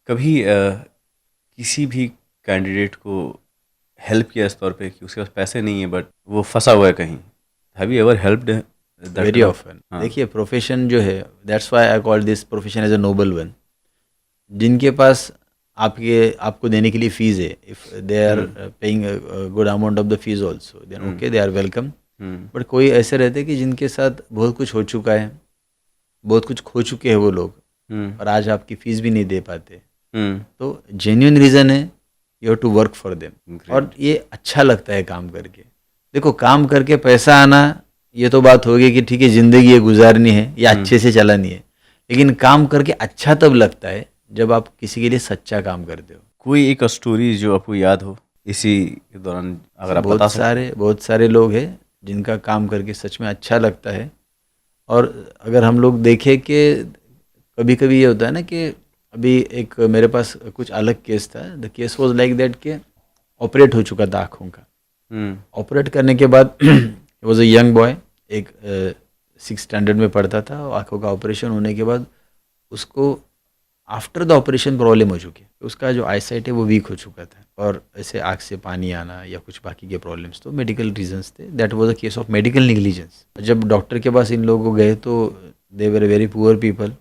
कभी किसी भी कैंडिडेट को हेल्प किया इस तौर पे कि उसके पास पैसे नहीं है बट वो फंसा हुआ है कहीं? Have you ever helped that very kind of? Often. हाँ। देखिए, प्रोफेशन जो है, that's why I call this profession as a noble one. जिनके पास आपको देने के लिए फीस है, if they are hmm. Paying good amount of the fees also, then hmm. Okay, they are welcome. Hmm. But कोई ऐसे रहते हैं कि जिनके साथ बहुत कुछ हो चुका है, बहुत कुछ खो चुके हैं वो लोग, हम्म। और आज आपकी फीस भी नहीं दे पाते। हम्म। तो जेन्युइन रीज़न है, you have to work for them. और ग्रेट। ये अच्छा लगता है काम करके। देखो, काम करके पैसा आना, ये तो बात होगी कि ठीक है, ज़िंदगी ये गुजारनी है या हम्म। अच्छे से चलानी है। लेकिन काम करके अच्छा तब लगता है जब आप किसी के लिए सच्चा काम करते हो। कोई एक स्टोरी जो आपको याद हो इसी के दौरान, से अगर आप बता सकते हैं? बहुत सारे लोग हैं जिनका काम करके सच में अच्छा लगता है। और अगर हम लोग देखें कि कभी कभी ये होता है ना कि अभी एक मेरे पास कुछ अलग केस था। The case was like that कि ऑपरेट हो चुका था आँखों का। हम्म। ऑपरेट करने के बाद वॉज अ यंग बॉय, एक 6 स्टैंडर्ड में पढ़ता था। आँखों का ऑपरेशन होने के बाद उसको आफ्टर द ऑपरेशन प्रॉब्लम हो चुकी है। उसका जो आईसाइट है वो वीक हो चुका था, और ऐसे आँख से पानी आना या कुछ बाकी के प्रॉब्लम्स, तो मेडिकल रीजंस थे। That was a case of medical negligence. जब डॉक्टर के पास इन लोगों को गए तो they were very poor people,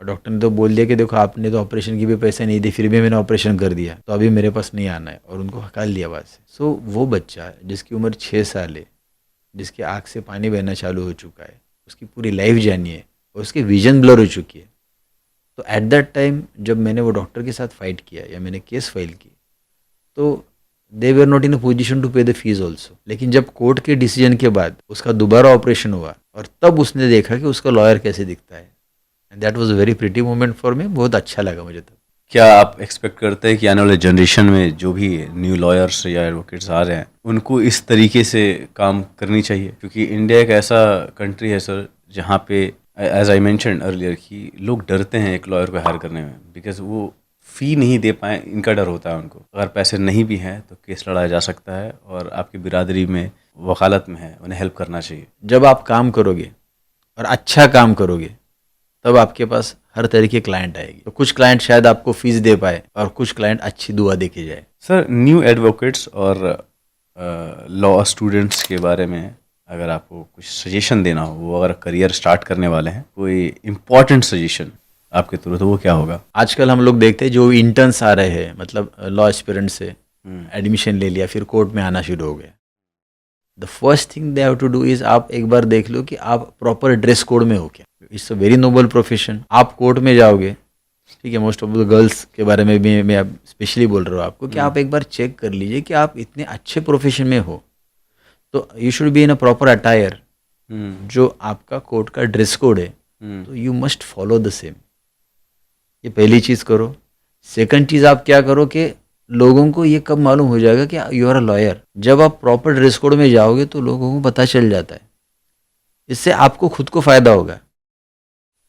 और डॉक्टर ने तो बोल दिया कि देखो, आपने तो ऑपरेशन की भी पैसे नहीं दिए, फिर भी मैंने ऑपरेशन कर दिया, तो अभी मेरे पास नहीं आना है, और उनको हकाल दिया वहाँ से। सो वो बच्चा जिसकी उम्र 6 साल है, जिसके आँख से पानी बहना चालू हो चुका है, उसकी पूरी लाइफ जानी है, और उसकी विजन ब्लर हो चुकी है। तो एट दैट टाइम जब मैंने वो डॉक्टर के साथ फाइट किया या मैंने केस फाइल की, तो they were not in a position to pay the fees also. लेकिन जब कोर्ट के डिसीजन के बाद उसका दोबारा ऑपरेशन हुआ, और तब उसने देखा कि उसका लॉयर कैसे दिखता है, and that was a very pretty moment for me. बहुत अच्छा लगा मुझे तब। क्या आप एक्सपेक्ट करते हैं कि आने वाले जनरेशन में जो भी न्यू लॉयर्स या एडवोकेट्स आ रहे हैं उनको इस तरीके से काम करनी चाहिए? क्योंकि इंडिया एक ऐसा कंट्री है सर जहाँ पे, एज आई मेंशन अर्लियर, कि लोग डरते हैं एक लॉयर को हायर करने में बिकॉज वो फ़ी नहीं दे पाए, इनका डर होता है उनको। अगर पैसे नहीं भी हैं तो केस लड़ाया जा सकता है, और आपकी बिरादरी में वकालत में है, उन्हें हेल्प करना चाहिए। जब आप काम करोगे और अच्छा काम करोगे, तब आपके पास हर तरह के क्लाइंट आएगी। तो कुछ क्लाइंट शायद आपको फीस दे पाए, और कुछ क्लाइंट अच्छी दुआ दे के जाए। सर, न्यू एडवोकेट्स और लॉ स्टूडेंट्स के बारे में अगर आपको कुछ सजेशन देना हो, वो अगर करियर स्टार्ट करने वाले हैं, कोई इम्पोर्टेंट सजेशन आपके थ्रू, तो वो क्या होगा? आजकल हम लोग देखते हैं जो इंटर्न्स आ रहे हैं, मतलब लॉ एस्पिरेंट से एडमिशन ले लिया, फिर कोर्ट में आना शुरू हो गया। The first thing they have to do is, आप एक बार देख लो कि आप प्रॉपर ड्रेस कोड में हो क्या। It's a very noble profession. आप कोर्ट में जाओगे, ठीक है, मोस्ट ऑफ द गर्ल्स के बारे में भी मैं स्पेशली बोल रहा हूँ आपको, कि आप एक बार चेक कर लीजिए कि आप इतने अच्छे प्रोफेशन में हो, तो you should be in a proper attire. जो आपका कोर्ट का ड्रेस कोड है, तो you must follow the same. ये पहली चीज़ करो। सेकंड चीज़ आप क्या करो कि लोगों को ये कब मालूम हो जाएगा कि यू आर अ लॉयर, जब आप प्रॉपर ड्रेस कोड में जाओगे तो लोगों को पता चल जाता है। इससे आपको खुद को फ़ायदा होगा।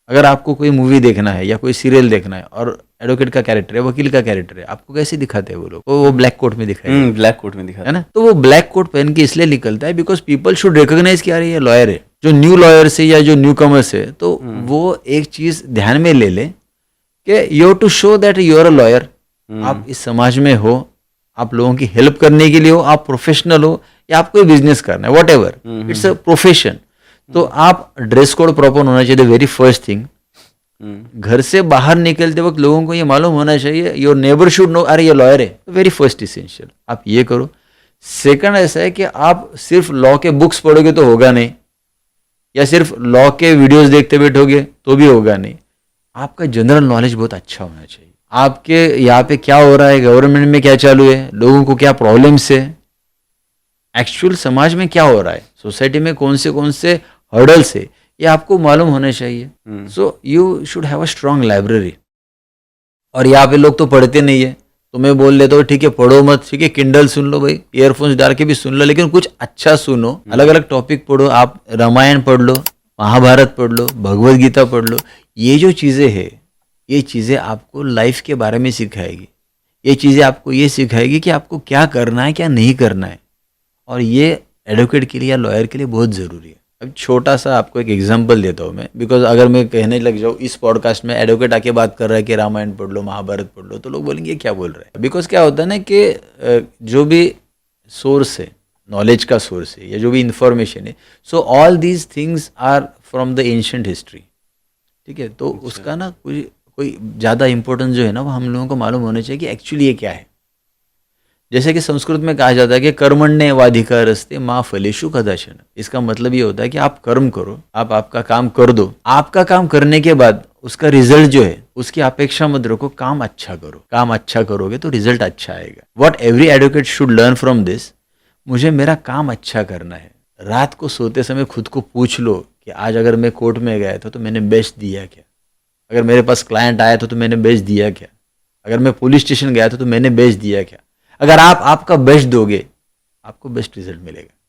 अगर आपको कोई मूवी देखना है या कोई सीरियल देखना है, और एडवोकेट का कैरेक्टर है, वकील का कैरेक्टर है, आपको कैसे दिखाते हैं वो लोग? वो ब्लैक कोट में दिखाई देगा, ब्लैक कोट में है दिखाते ना? तो वो ब्लैक कोट पहन के इसलिए निकलता है बिकॉज पीपल शुड रिकॉग्नाइज कि यार ये लॉयर है। जो न्यू लॉयर्स है या जो न्यू कमर्स है, तो वो एक चीज़ ध्यान में ले ले कि you have to show that you are a lawyer. आप इस समाज में हो, आप लोगों की हेल्प करने के लिए हो, आप प्रोफेशनल हो, या आपको कोई बिजनेस करना है, what ever, it's a profession. तो आप ड्रेस कोड प्रॉपर होना चाहिए, वेरी फर्स्ट थिंग। घर से बाहर निकलते वक्त लोगों को ये मालूम होना चाहिए, योर नेबर शुड नो, अरे ये लॉयर है, वेरी फर्स्ट इसेंशियल, आप ये करो। सेकंड ऐसा है कि आप सिर्फ लॉ के बुक्स पढ़ोगे तो होगा नहीं, या सिर्फ लॉ के वीडियोस देखते बैठोगे तो भी होगा नहीं। आपका जनरल नॉलेज बहुत अच्छा होना चाहिए। आपके यहाँ पे क्या हो रहा है, गवर्नमेंट में क्या चालू है, लोगों को क्या प्रॉब्लम्स है, एक्चुअल समाज में क्या हो रहा है, सोसाइटी में कौन से हर्डल्स है, ये आपको मालूम होना चाहिए। So you should have a strong library. और यहाँ पे लोग तो पढ़ते नहीं है, तो मैं बोल लेता हूँ ठीक है, पढ़ो मत, ठीक है, किंडल सुन लो भाई, ईयरफोन्स डाल के भी सुन लो, लेकिन कुछ अच्छा सुनो, अलग अलग टॉपिक पढ़ो। आप रामायण पढ़ लो, महाभारत पढ़ लो, भगवद गीता पढ़ लो। ये जो चीज़ें हैं, ये चीज़ें आपको लाइफ के बारे में सिखाएगी। ये चीज़ें आपको ये सिखाएगी कि आपको क्या करना है, क्या नहीं करना है। और ये एडवोकेट के लिए या लॉयर के लिए बहुत ज़रूरी है। अब छोटा सा आपको एक एग्जांपल देता हूँ मैं, बिकॉज अगर मैं कहने लग जाऊँ इस पॉडकास्ट में एडवोकेट आके बात कर रहा है कि रामायण पढ़ लो, महाभारत पढ़ लो, तो लोग बोलेंगे ये क्या बोल रहा है। बिकॉज क्या होता है ना कि जो भी सोर्स है, नॉलेज का सोर्स है या जो भी इंफॉर्मेशन है, so all these things are from the ancient history, ठीक है। तो उसका ना कोई ज़्यादा इंपॉर्टेंस जो है ना वो हम लोगों को मालूम होना चाहिए कि एक्चुअली ये क्या है। जैसे कि संस्कृत में कहा जाता है कि कर्मण्येवाधिकारस्ते मा फलेषु कदाचन। इसका मतलब ये होता है कि आप कर्म करो, आप आपका काम कर दो, आपका काम करने के बाद उसका रिजल्ट जो है उसकी अपेक्षा मत रखो, काम अच्छा करो। काम अच्छा करोगे तो रिजल्ट अच्छा आएगा। What every advocate should learn from this, मुझे मेरा काम अच्छा करना है। रात को सोते समय खुद को पूछ लो कि आज अगर मैं कोर्ट में गया था तो मैंने बेस्ट दिया क्या, अगर मेरे पास क्लाइंट आया था तो मैंने बेस्ट दिया क्या, अगर मैं पुलिस स्टेशन गया था तो मैंने बेस्ट दिया क्या। अगर आप आपका बेस्ट दोगे आपको बेस्ट रिजल्ट मिलेगा।